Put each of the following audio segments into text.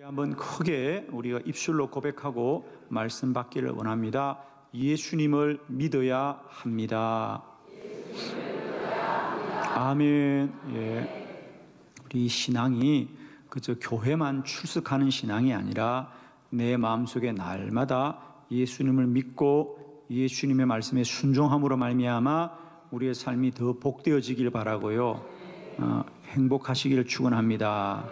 한번 크게 우리가 입술로 고백하고 말씀 받기를 원합니다. 예수님을 믿어야 합니다. 아멘. 예. 우리 신앙이 그저 교회만 출석하는 신앙이 아니라 내 마음속에 날마다 예수님을 믿고 예수님의 말씀에 순종함으로 말미암아 우리의 삶이 더 복되어지길 바라고요. 행복하시기를 축원합니다.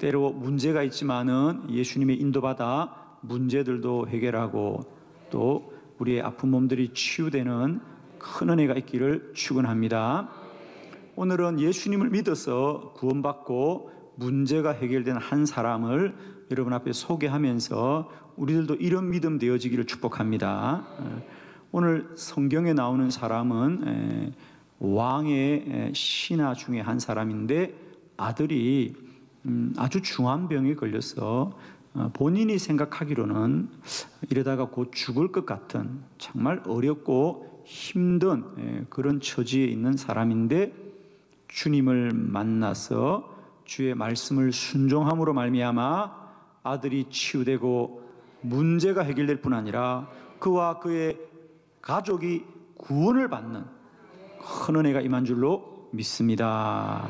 때로 문제가 있지만은 예수님의 인도받아 문제들도 해결하고 또 우리의 아픈 몸들이 치유되는 큰 은혜가 있기를 축원합니다. 오늘은 예수님을 믿어서 구원받고 문제가 해결된 한 사람을 여러분 앞에 소개하면서 우리들도 이런 믿음 되어지기를 축복합니다. 오늘 성경에 나오는 사람은 왕의 신하 중에 한 사람인데 아들이 아주 중한 병에 걸려서 본인이 생각하기로는 이러다가 곧 죽을 것 같은 정말 어렵고 힘든 그런 처지에 있는 사람인데 주님을 만나서 주의 말씀을 순종함으로 말미암아 아들이 치유되고 문제가 해결될 뿐 아니라 그와 그의 가족이 구원을 받는 큰 은혜가 임한 줄로 믿습니다.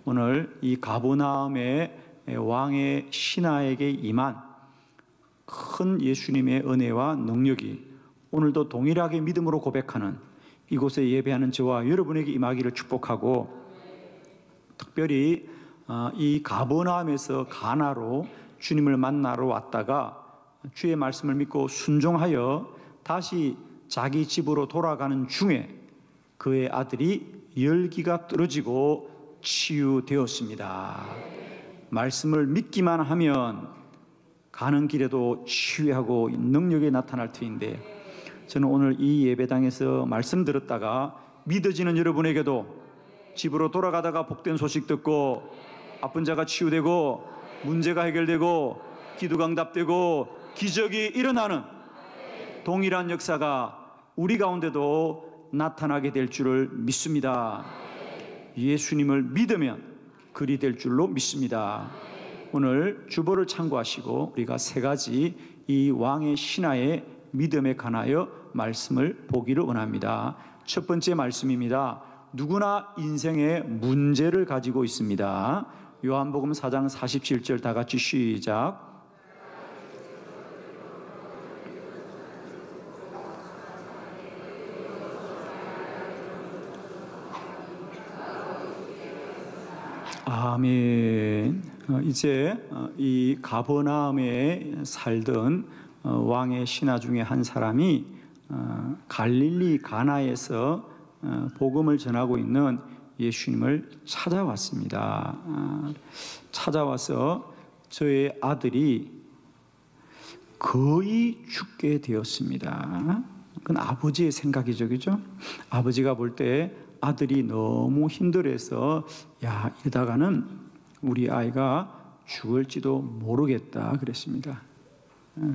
오늘 이 가버나움의 왕의 신하에게 임한 큰 예수님의 은혜와 능력이 오늘도 동일하게 믿음으로 고백하는 이곳에 예배하는 저와 여러분에게 임하기를 축복하고, 특별히 이 가버나움에서 가나로 주님을 만나러 왔다가 주의 말씀을 믿고 순종하여 다시 자기 집으로 돌아가는 중에 그의 아들이 열기가 떨어지고 치유되었습니다. 말씀을 믿기만 하면 가는 길에도 치유하고 능력이 나타날 터인데, 저는 오늘 이 예배당에서 말씀 들었다가 믿어지는 여러분에게도 집으로 돌아가다가 복된 소식 듣고 아픈 자가 치유되고 문제가 해결되고 기도가 응답되고 기적이 일어나는 동일한 역사가 우리 가운데도 나타나게 될 줄을 믿습니다. 예수님을 믿으면 그리 될 줄로 믿습니다. 오늘 주보를 참고하시고 우리가 세 가지 이 왕의 신하의 믿음에 관하여 말씀을 보기를 원합니다. 첫 번째 말씀입니다. 누구나 인생에 문제를 가지고 있습니다. 요한복음 4장 47절 다 같이 시작. 아멘. 이제 이 가버나움에 살던 왕의 신하 중에 한 사람이 갈릴리 가나에서 복음을 전하고 있는 예수님을 찾아왔습니다. 찾아와서 저의 아들이 거의 죽게 되었습니다. 그건 아버지의 생각이죠, 그죠? 아버지가 볼 때 아들이 너무 힘들어서 야, 이러다가는 우리 아이가 죽을지도 모르겠다 그랬습니다.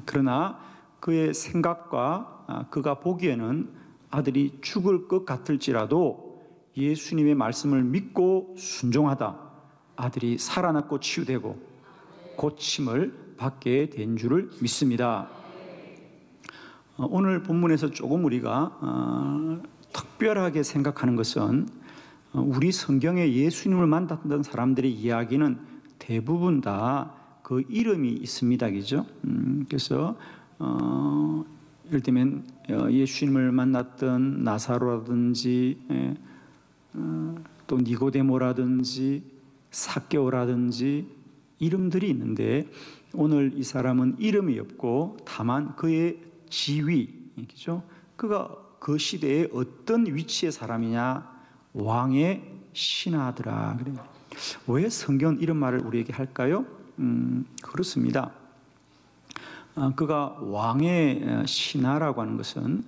그러나 그의 생각과 그가 보기에는 아들이 죽을 것 같을지라도 예수님의 말씀을 믿고 순종하다 아들이 살아났고 치유되고 고침을 받게 된 줄을 믿습니다. 오늘 본문에서 조금 우리가 특별하게 생각하는 것은 우리 성경에 예수님을 만났던 사람들의 이야기는 대부분 다 그 이름이 있습니다, 그죠? 그래서 예를 들면 예수님을 만났던 나사로라든지 또 니고데모라든지 삭개오라든지 이름들이 있는데 오늘 이 사람은 이름이 없고 다만 그의 지위, 그죠? 그가 그 시대에 어떤 위치의 사람이냐? 왕의 신하더라. 그래요. 왜 성경은 이런 말을 우리에게 할까요? 그렇습니다. 그가 왕의 신하라고 하는 것은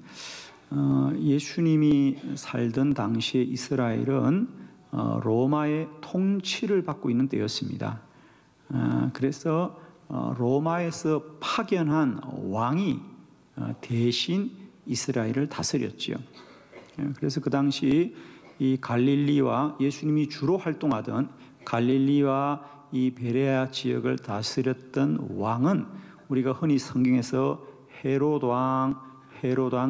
예수님이 살던 당시에 이스라엘은 로마의 통치를 받고 있는 때였습니다. 그래서 로마에서 파견한 왕이 대신 이스라엘을 다스렸지요. 그래서 그 당시 이 갈릴리와 예수님이 주로 활동하던 갈릴리와 이 베레아 지역을 다스렸던 왕은 우리가 흔히 성경에서 헤롯 왕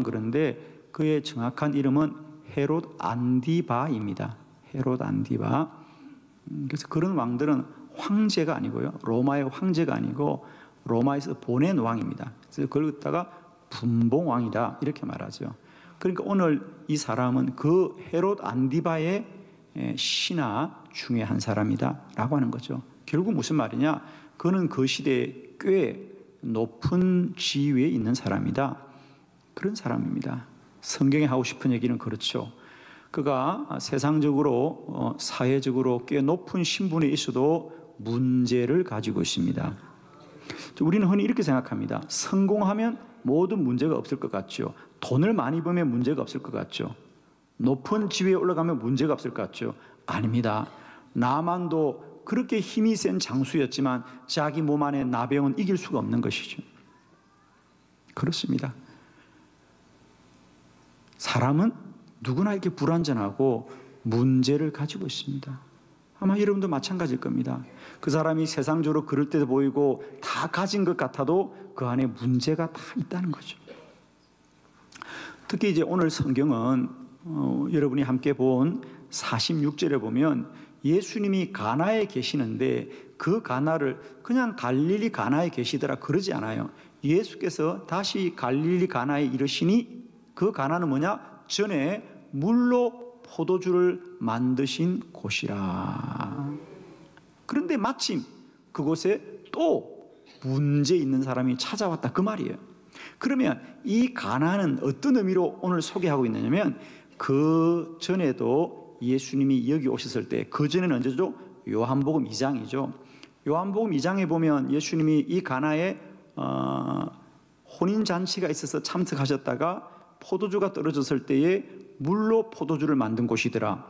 그런데 그의 정확한 이름은 헤롯 안디바입니다. 헤롯 안디바. 그래서 그런 왕들은 황제가 아니고요, 로마의 황제가 아니고 로마에서 보낸 왕입니다. 그래서 그걸 갖다가 분봉왕이다 이렇게 말하죠. 그러니까 오늘 이 사람은 그 헤롯 안디바의 신하 중에 한 사람이다라고 하는 거죠. 결국 무슨 말이냐? 그는 그 시대에 꽤 높은 지위에 있는 사람이다. 그런 사람입니다. 성경에 하고 싶은 얘기는 그렇죠. 그가 세상적으로 사회적으로 꽤 높은 신분에 있어도 문제를 가지고 있습니다. 우리는 흔히 이렇게 생각합니다. 성공하면 모든 문제가 없을 것 같죠. 돈을 많이 벌면 문제가 없을 것 같죠. 높은 지위에 올라가면 문제가 없을 것 같죠. 아닙니다. 나만도 그렇게 힘이 센 장수였지만 자기 몸 안에 나병은 이길 수가 없는 것이죠. 그렇습니다. 사람은 누구나 이렇게 불완전하고 문제를 가지고 있습니다. 아마 여러분도 마찬가지일 겁니다. 그 사람이 세상적으로 그럴 때 보이고 다 가진 것 같아도 그 안에 문제가 다 있다는 거죠. 특히 이제 오늘 성경은 여러분이 함께 본 46절에 보면 예수님이 가나에 계시는데 그 가나를 그냥 갈릴리 가나에 계시더라 그러지 않아요. 예수께서 다시 갈릴리 가나에 이르시니 그 가나는 뭐냐? 전에 물로 포도주를 만드신 곳이라. 그런데 마침 그곳에 또 문제 있는 사람이 찾아왔다 그 말이에요. 그러면 이 가나는 어떤 의미로 오늘 소개하고 있느냐면 그 전에도 예수님이 여기 오셨을 때, 그 전에는 언제죠? 요한복음 2장이죠. 요한복음 2장에 보면 예수님이 이 가나에 혼인잔치가 있어서 참석하셨다가 포도주가 떨어졌을 때에 물로 포도주를 만든 곳이더라.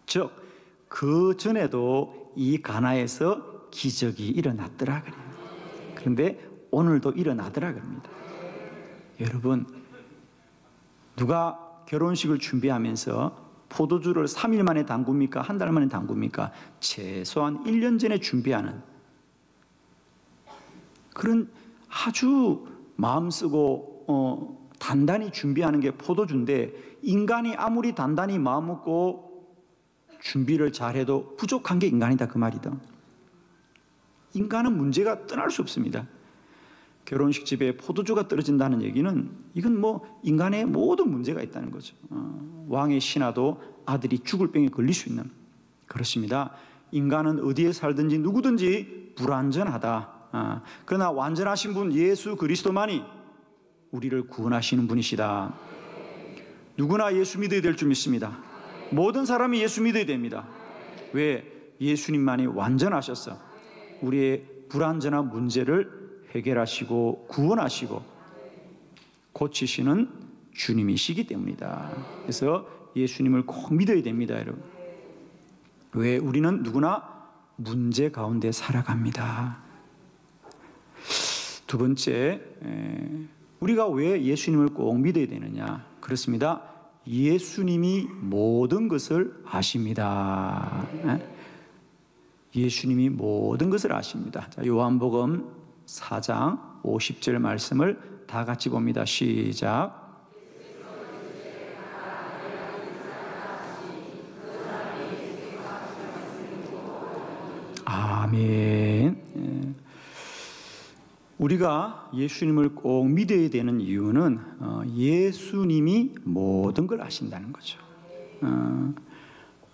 즉, 그 전에도 이 가나에서 기적이 일어났더라 그래요. 그런데 오늘도 일어나더라 그럽니다. 여러분, 누가 결혼식을 준비하면서 포도주를 3일 만에 담굽니까? 한 달 만에 담굽니까? 최소한 1년 전에 준비하는 그런 아주 마음 쓰고 단단히 준비하는 게 포도주인데, 인간이 아무리 단단히 마음 먹고 준비를 잘해도 부족한 게 인간이다 그 말이다. 인간은 문제가 떠날 수 없습니다. 결혼식 집에 포도주가 떨어진다는 얘기는 이건 뭐 인간의 모든 문제가 있다는 거죠. 왕의 신하도 아들이 죽을 병에 걸릴 수 있는, 그렇습니다. 인간은 어디에 살든지 누구든지 불완전하다. 그러나 완전하신 분 예수 그리스도만이 우리를 구원하시는 분이시다. 누구나 예수 믿어야 될 줄 믿습니다. 모든 사람이 예수 믿어야 됩니다. 왜? 예수님만이 완전하셔서 우리의 불완전한 문제를 해결하시고 구원하시고 고치시는 주님이시기 때문이다. 그래서 예수님을 꼭 믿어야 됩니다, 여러분. 왜? 우리는 누구나 문제 가운데 살아갑니다. 두 번째, 우리가 왜 예수님을 꼭 믿어야 되느냐? 그렇습니다. 예수님이 모든 것을 아십니다. 예수님이 모든 것을 아십니다. 자, 요한복음 4장 50절 말씀을 다 같이 봅니다. 시작. 아멘. 우리가 예수님을 꼭 믿어야 되는 이유는 예수님이 모든 걸 아신다는 거죠.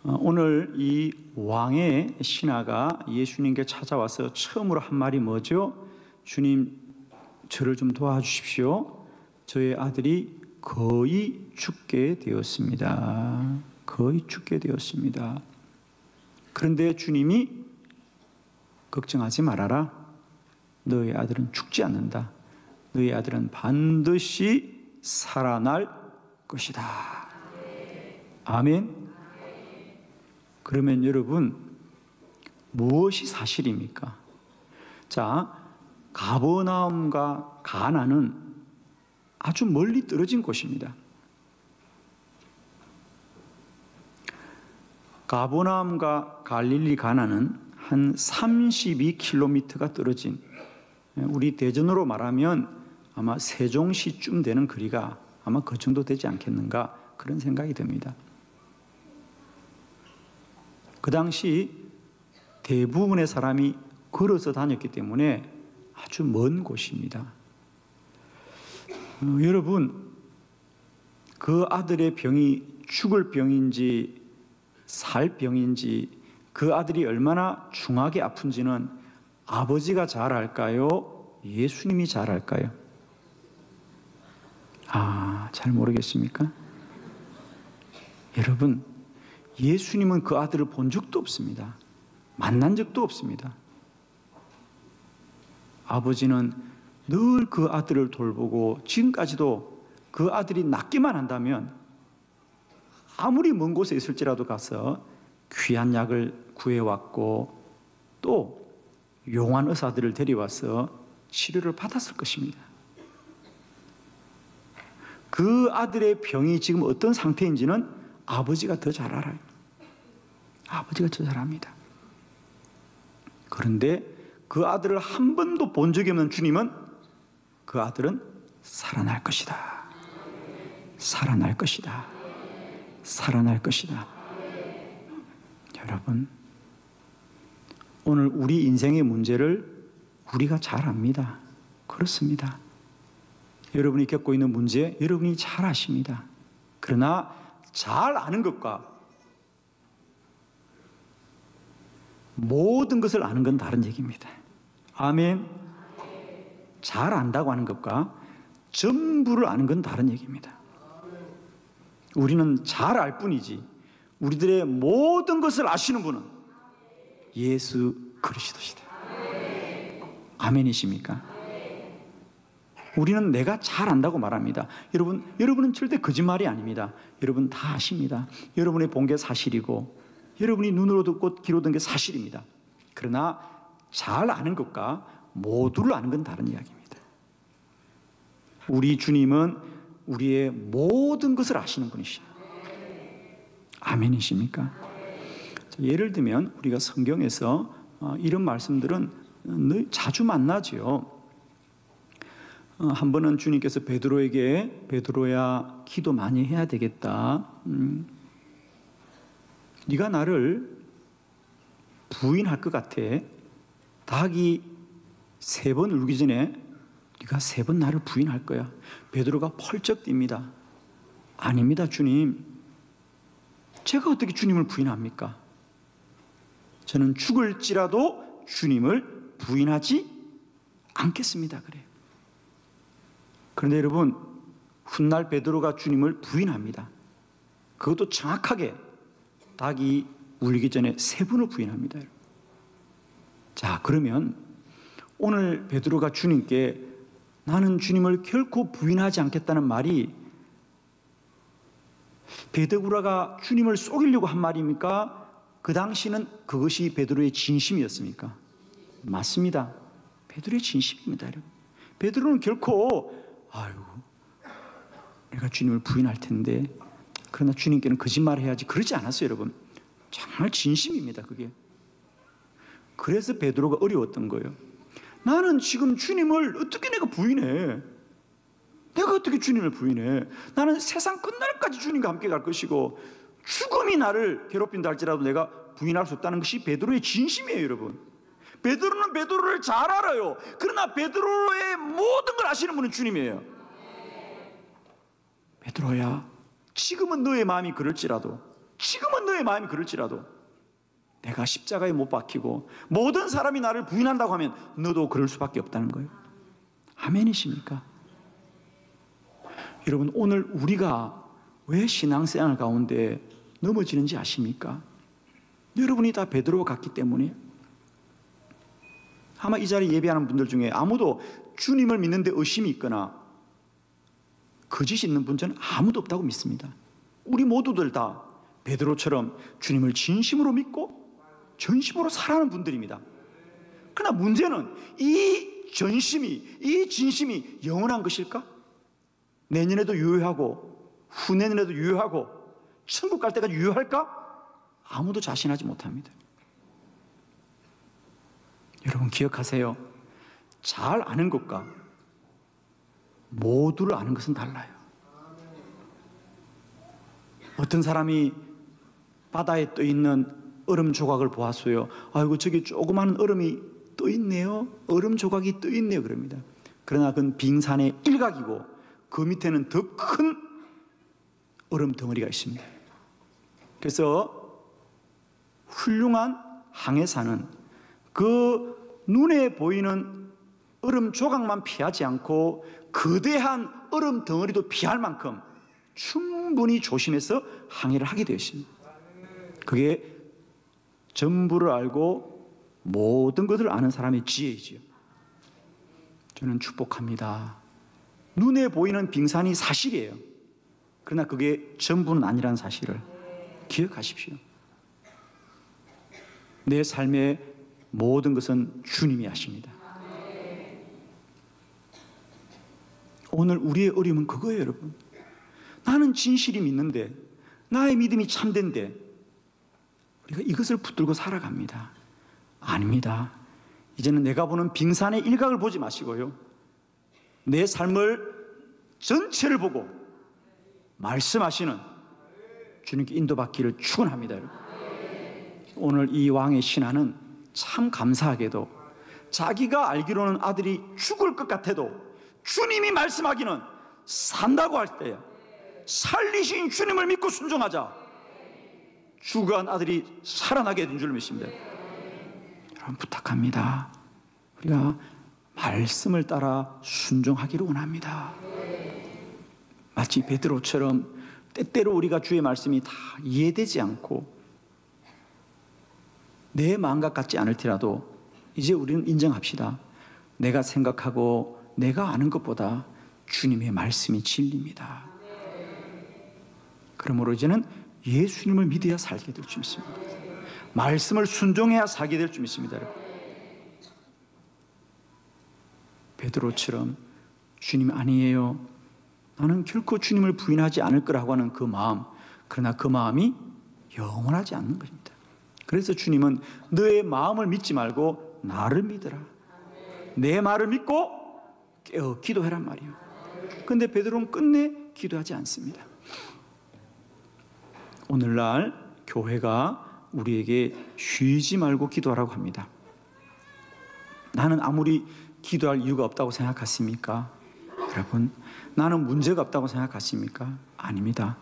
오늘 이 왕의 신하가 예수님께 찾아와서 처음으로 한 말이 뭐죠? 주님, 저를 좀 도와주십시오. 저의 아들이 거의 죽게 되었습니다. 거의 죽게 되었습니다. 그런데 주님이 걱정하지 말아라. 너의 아들은 죽지 않는다. 너의 아들은 반드시 살아날 것이다. 아멘. 그러면 여러분, 무엇이 사실입니까? 자, 가버나움과 가나는 아주 멀리 떨어진 곳입니다. 가버나움과 갈릴리 가나는 한 32km가 떨어진, 우리 대전으로 말하면 아마 세종시쯤 되는 거리가 아마 그 정도 되지 않겠는가, 그런 생각이 듭니다. 그 당시 대부분의 사람이 걸어서 다녔기 때문에 아주 먼 곳입니다. 여러분, 그 아들의 병이 죽을 병인지 살 병인지, 그 아들이 얼마나 중하게 아픈지는 아버지가 잘 알까요? 예수님이 잘 알까요? 잘 모르겠습니까? 여러분, 예수님은 그 아들을 본 적도 없습니다. 만난 적도 없습니다. 아버지는 늘 그 아들을 돌보고, 지금까지도 그 아들이 낫기만 한다면 아무리 먼 곳에 있을지라도 가서 귀한 약을 구해왔고, 또 용한 의사들을 데려와서 치료를 받았을 것입니다. 그 아들의 병이 지금 어떤 상태인지는 아버지가 더 잘 알아요. 아버지가 더 잘 압니다. 그런데 그 아들을 한 번도 본 적이 없는 주님은 그 아들은 살아날 것이다. 살아날 것이다. 살아날 것이다. 여러분, 오늘 우리 인생의 문제를 우리가 잘 압니다. 그렇습니다. 여러분이 겪고 있는 문제, 여러분이 잘 아십니다. 그러나 잘 아는 것과 모든 것을 아는 건 다른 얘기입니다. 아멘. 잘 안다고 하는 것과 전부를 아는 건 다른 얘기입니다. 우리는 잘 알 뿐이지 우리들의 모든 것을 아시는 분은 예수 그리스도시다. 아멘이십니까? 우리는 내가 잘 안다고 말합니다. 여러분은 절대 거짓말이 아닙니다. 여러분 다 아십니다. 여러분이 본 게 사실이고, 여러분이 눈으로 듣고 귀로 듣는 게 사실입니다. 그러나 잘 아는 것과 모두를 아는 건 다른 이야기입니다. 우리 주님은 우리의 모든 것을 아시는 분이시다. 아멘이십니까? 예를 들면 우리가 성경에서 이런 말씀들은 늘 자주 만나죠. 한 번은 주님께서 베드로에게, 베드로야 기도 많이 해야 되겠다. 네가 나를 부인할 것 같아. 닭이 3번 울기 전에 네가 3번 나를 부인할 거야. 베드로가 펄쩍 뜁니다. 아닙니다, 주님. 제가 어떻게 주님을 부인합니까? 저는 죽을지라도 주님을 부인하지 않겠습니다. 그래요. 그런데 여러분, 훗날 베드로가 주님을 부인합니다. 그것도 정확하게 닭이 울기 전에 3번을 부인합니다. 자, 그러면 오늘 베드로가 주님께 나는 주님을 결코 부인하지 않겠다는 말이 베드로가 주님을 속이려고 한 말입니까? 그 당시는 그것이 베드로의 진심이었습니까? 맞습니다. 베드로의 진심입니다. 여러분. 베드로는 결코 내가 주님을 부인할 텐데, 그러나 주님께는 거짓말을 해야지, 그러지 않았어요. 여러분, 정말 진심입니다. 그게. 그래서 베드로가 어려웠던 거예요. 나는 지금 주님을 어떻게 내가 부인해? 내가 어떻게 주님을 부인해? 나는 세상 끝날까지 주님과 함께 갈 것이고 죽음이 나를 괴롭힌다 할지라도 내가 부인할 수 없다는 것이 베드로의 진심이에요. 여러분, 베드로는 베드로를 잘 알아요. 그러나 베드로의 모든 걸 아시는 분은 주님이에요. 베드로야, 지금은 너의 마음이 그럴지라도, 내가 십자가에 못 박히고 모든 사람이 나를 부인한다고 하면 너도 그럴 수밖에 없다는 거예요. 아멘이십니까? 여러분, 오늘 우리가 왜 신앙생활 가운데 넘어지는지 아십니까? 여러분이 다 베드로 같기 때문에. 아마 이 자리에 예배하는 분들 중에 아무도 주님을 믿는데 의심이 있거나 거짓이 있는 분 저는 아무도 없다고 믿습니다. 우리 모두들 다 베드로처럼 주님을 진심으로 믿고 전심으로 살아가는 분들입니다. 그러나 문제는 이 진심이 영원한 것일까? 내년에도 유효하고 후내년에도 유효하고 천국 갈 때까지 유효할까? 아무도 자신하지 못합니다. 여러분 기억하세요. 잘 아는 것과 모두를 아는 것은 달라요. 어떤 사람이 바다에 떠 있는 얼음 조각을 보았어요. 아이고 저기 조그마한 얼음이 떠 있네요. 얼음 조각이 떠 있네요. 그럽니다. 그러나 그건 빙산의 일각이고 그 밑에는 더 큰 얼음 덩어리가 있습니다. 그래서 훌륭한 항해사는 그 눈에 보이는 얼음 조각만 피하지 않고 거대한 얼음 덩어리도 피할 만큼 충분히 조심해서 항해를 하게 되어 있습니다. 그게 전부를 알고 모든 것을 아는 사람의 지혜이지요. 저는 축복합니다. 눈에 보이는 빙산이 사실이에요. 그러나 그게 전부는 아니라는 사실을 기억하십시오. 내 삶의 모든 것은 주님이 하십니다. 오늘 우리의 어려움은 그거예요, 여러분. 나는 진실이 믿는데, 나의 믿음이 참된데, 우리가 이것을 붙들고 살아갑니다. 아닙니다. 이제는 내가 보는 빙산의 일각을 보지 마시고요. 내 삶을 전체를 보고 말씀하시는 주님께 인도받기를 축원합니다, 여러분. 오늘 이 왕의 신하는 참 감사하게도 자기가 알기로는 아들이 죽을 것 같아도 주님이 말씀하기는 산다고 할 때에 살리신 주님을 믿고 순종하자 죽어간 아들이 살아나게 된 줄 믿습니다. 여러분 부탁합니다. 우리가 말씀을 따라 순종하기를 원합니다. 마치 베드로처럼 때때로 우리가 주의 말씀이 다 이해되지 않고 내 마음과 같지 않을지라도 이제 우리는 인정합시다. 내가 생각하고 내가 아는 것보다 주님의 말씀이 진리입니다. 그러므로 이제는 예수님을 믿어야 살게 될 줄 믿습니다. 말씀을 순종해야 살게 될 줄 믿습니다. 베드로처럼 주님 아니에요. 나는 결코 주님을 부인하지 않을 거라고 하는 그 마음, 그러나 그 마음이 영원하지 않는 것입니다. 그래서 주님은 너의 마음을 믿지 말고 나를 믿으라. 내 말을 믿고 깨어 기도해란 말이에요. 그런데 베드로는 끝내 기도하지 않습니다. 오늘날 교회가 우리에게 쉬지 말고 기도하라고 합니다. 나는 아무리 기도할 이유가 없다고 생각하십니까? 여러분, 나는 문제가 없다고 생각하십니까? 아닙니다.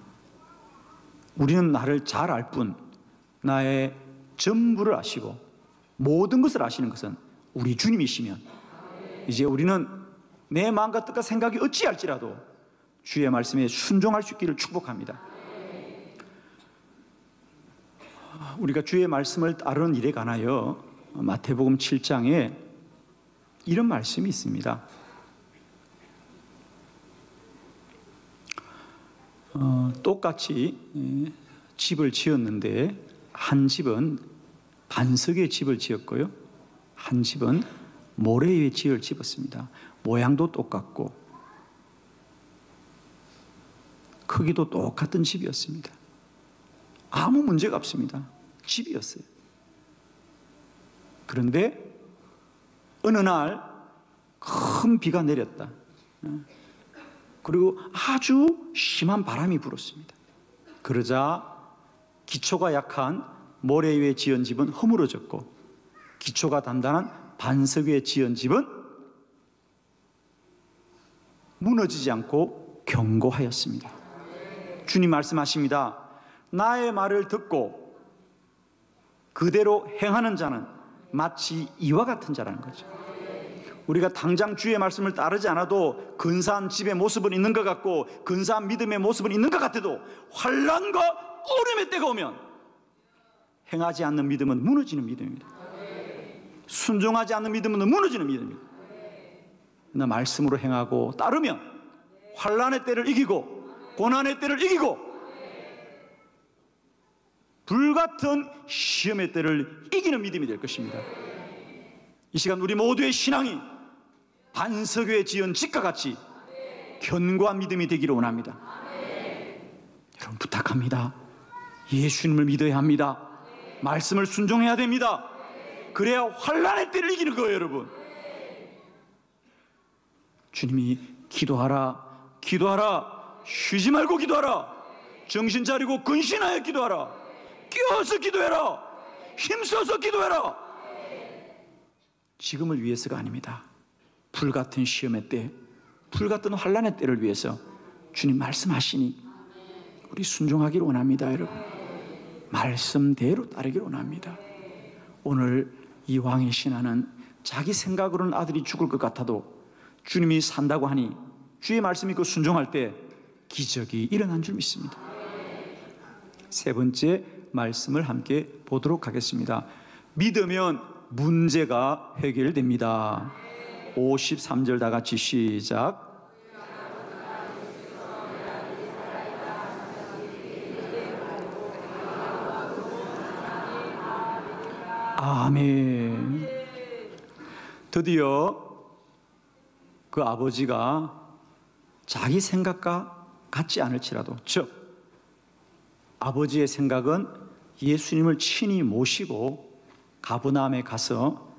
우리는 나를 잘 알 뿐 나의 전부를 아시고 모든 것을 아시는 것은 우리 주님이시면 이제 우리는 내 마음과 뜻과 생각이 어찌할지라도 주의 말씀에 순종할 수 있기를 축복합니다. 우리가 주의 말씀을 따르는 일에 관하여 마태복음 7장에 이런 말씀이 있습니다. 똑같이 집을 지었는데 한 집은 반석의 집을 지었고요, 한 집은 모래 위에 집을 지었습니다. 모양도 똑같고 크기도 똑같은 집이었습니다. 아무 문제가 없습니다. 집이었어요. 그런데 어느 날 큰 비가 내렸다. 그리고 아주 심한 바람이 불었습니다. 그러자 기초가 약한 모래 위에 지은 집은 허물어졌고 기초가 단단한 반석 위에 지은 집은 무너지지 않고 견고하였습니다. 주님 말씀하십니다. 나의 말을 듣고 그대로 행하는 자는 마치 이와 같은 자라는 거죠. 우리가 당장 주의 말씀을 따르지 않아도 근사한 집의 모습은 있는 것 같고 근사한 믿음의 모습은 있는 것 같아도 환난과 어려움의 때가 오면 행하지 않는 믿음은 무너지는 믿음입니다. 순종하지 않는 믿음은 무너지는 믿음입니다. 그러나 말씀으로 행하고 따르면 환난의 때를 이기고 고난의 때를 이기고 불같은 시험의 때를 이기는 믿음이 될 것입니다. 이 시간 우리 모두의 신앙이 반석 위에 지은 집과 같이 견고한 믿음이 되기를 원합니다. 여러분 부탁합니다. 예수님을 믿어야 합니다. 말씀을 순종해야 됩니다. 그래야 환난의 때를 이기는 거예요, 여러분. 주님이 기도하라, 기도하라, 쉬지 말고 기도하라, 정신 차리고 근신하여 기도하라, 깨어서 기도해라, 힘써서 기도해라. 지금을 위해서가 아닙니다. 불같은 시험의 때, 불같은 환난의 때를 위해서 주님 말씀하시니 우리 순종하기를 원합니다, 여러분. 말씀대로 따르기를 원합니다. 오늘 이 왕의 신하는 자기 생각으로는 아들이 죽을 것 같아도 주님이 산다고 하니 주의 말씀 믿고 순종할 때 기적이 일어난 줄 믿습니다. 세 번째 말씀을 함께 보도록 하겠습니다. 믿으면 문제가 해결됩니다. 53절 다 같이 시작. 아멘. 드디어 그 아버지가 자기 생각과 같지 않을지라도, 즉 아버지의 생각은 예수님을 친히 모시고 가버나움에 가서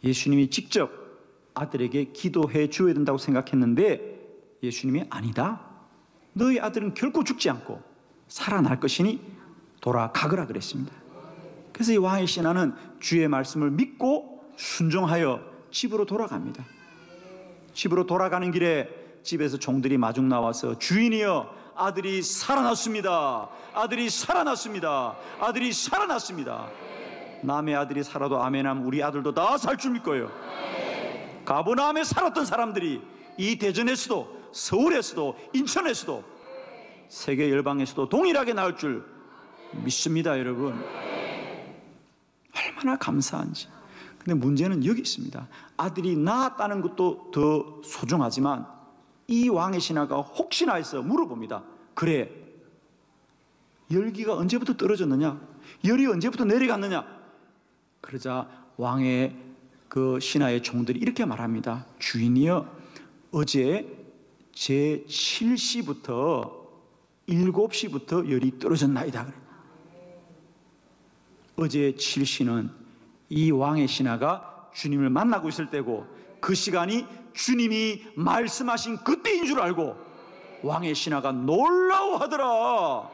예수님이 직접 아들에게 기도해 줘야 된다고 생각했는데 예수님이 아니다, 너희 아들은 결코 죽지 않고 살아날 것이니 돌아가거라 그랬습니다. 그래서 이 왕의 신하는 주의 말씀을 믿고 순종하여 집으로 돌아갑니다. 집으로 돌아가는 길에 집에서 종들이 마중 나와서 주인이여, 아들이 살아났습니다, 아들이 살아났습니다, 아들이 살아났습니다. 남의 아들이 살아도 아멘하면 우리 아들도 다 살 줄 믿고요. 가버나움에 살았던 사람들이 이 대전에서도, 서울에서도, 인천에서도, 세계 열방에서도 동일하게 나올 줄 믿습니다, 여러분. 얼마나 감사한지. 근데 문제는 여기 있습니다. 아들이 낳았다는 것도 더 소중하지만 이 왕의 신하가 혹시나 해서 물어봅니다. 그래, 열기가 언제부터 떨어졌느냐? 열이 언제부터 내려갔느냐? 그러자 왕의 그 신하의 종들이 이렇게 말합니다. 주인이여, 어제 제 7시부터 7시부터 열이 떨어졌나이다. 어제 7시는 이 왕의 신하가 주님을 만나고 있을 때고 그 시간이 주님이 말씀하신 그때인 줄 알고 왕의 신하가 놀라워하더라.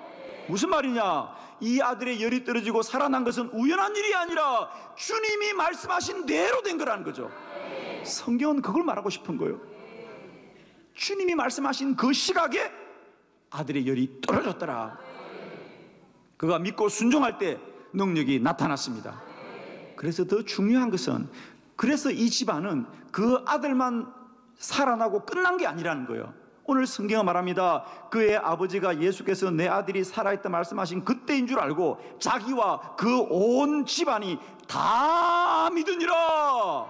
무슨 말이냐? 이 아들의 열이 떨어지고 살아난 것은 우연한 일이 아니라 주님이 말씀하신 대로 된 거라는 거죠. 성경은 그걸 말하고 싶은 거예요. 주님이 말씀하신 그 시각에 아들의 열이 떨어졌더라. 그가 믿고 순종할 때 능력이 나타났습니다. 그래서 더 중요한 것은, 그래서 이 집안은 그 아들만 살아나고 끝난 게 아니라는 거예요. 오늘 성경은 말합니다. 그의 아버지가 예수께서 내 아들이 살아있다 말씀하신 그때인 줄 알고 자기와 그 온 집안이 다 믿으니라.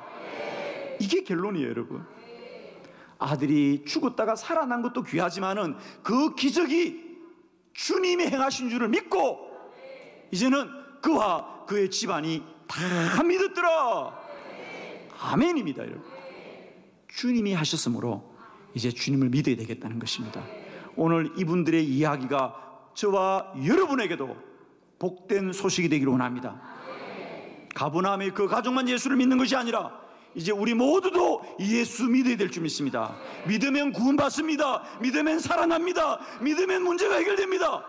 이게 결론이에요, 여러분. 아들이 죽었다가 살아난 것도 귀하지만은 그 기적이 주님이 행하신 줄을 믿고 이제는 그와 그의 집안이 다 믿었더라. 아멘입니다, 여러분. 주님이 하셨으므로 이제 주님을 믿어야 되겠다는 것입니다. 오늘 이분들의 이야기가 저와 여러분에게도 복된 소식이 되기를 원합니다. 가버나움의 그 가족만 예수를 믿는 것이 아니라 이제 우리 모두도 예수 믿어야 될 줄 믿습니다. 믿으면 구원받습니다. 믿으면 살아납니다. 믿으면 문제가 해결됩니다.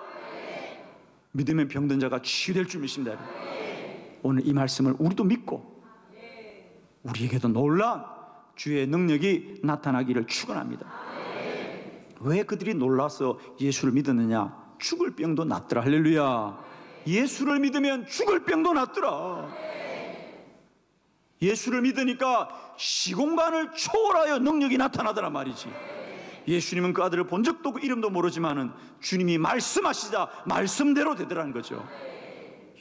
믿으면 병든 자가 치유될 줄 믿습니다. 오늘 이 말씀을 우리도 믿고 우리에게도 놀라운 주의 능력이 나타나기를 축원합니다. 왜 그들이 놀라서 예수를 믿었느냐? 죽을 병도 낫더라. 할렐루야. 예수를 믿으면 죽을 병도 낫더라. 예수를 믿으니까 시공간을 초월하여 능력이 나타나더라 말이지. 예수님은 그 아들을 본 적도 없고 이름도 모르지만은 주님이 말씀하시자 말씀대로 되더라는 거죠.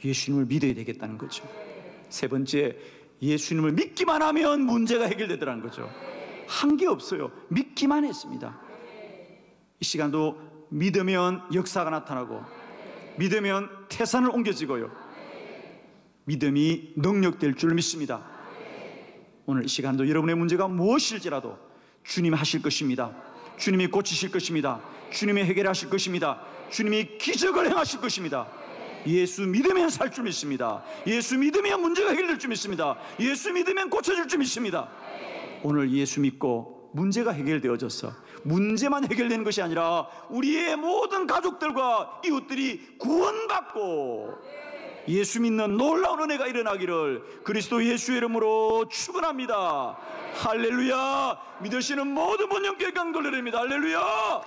예수님을 믿어야 되겠다는 거죠. 세 번째, 예수님을 믿기만 하면 문제가 해결되더라는 거죠. 한 게 없어요. 믿기만 했습니다. 이 시간도 믿으면 역사가 나타나고 믿으면 태산을 옮겨지고요, 믿음이 능력될 줄 믿습니다. 오늘 이 시간도 여러분의 문제가 무엇일지라도 주님이 하실 것입니다. 주님이 고치실 것입니다. 주님이 해결하실 것입니다. 주님이 기적을 행하실 것입니다. 예수 믿으면 살 줄 믿습니다. 예수 믿으면 문제가 해결될 줄 믿습니다. 예수 믿으면 고쳐질 줄 믿습니다. 오늘 예수 믿고 문제가 해결되어져서 문제만 해결되는 것이 아니라 우리의 모든 가족들과 이웃들이 구원받고 예수 믿는 놀라운 은혜가 일어나기를 그리스도 예수의 이름으로 축원합니다. 할렐루야. 믿으시는 모든 분영께 강돌려드립니다. 할렐루야.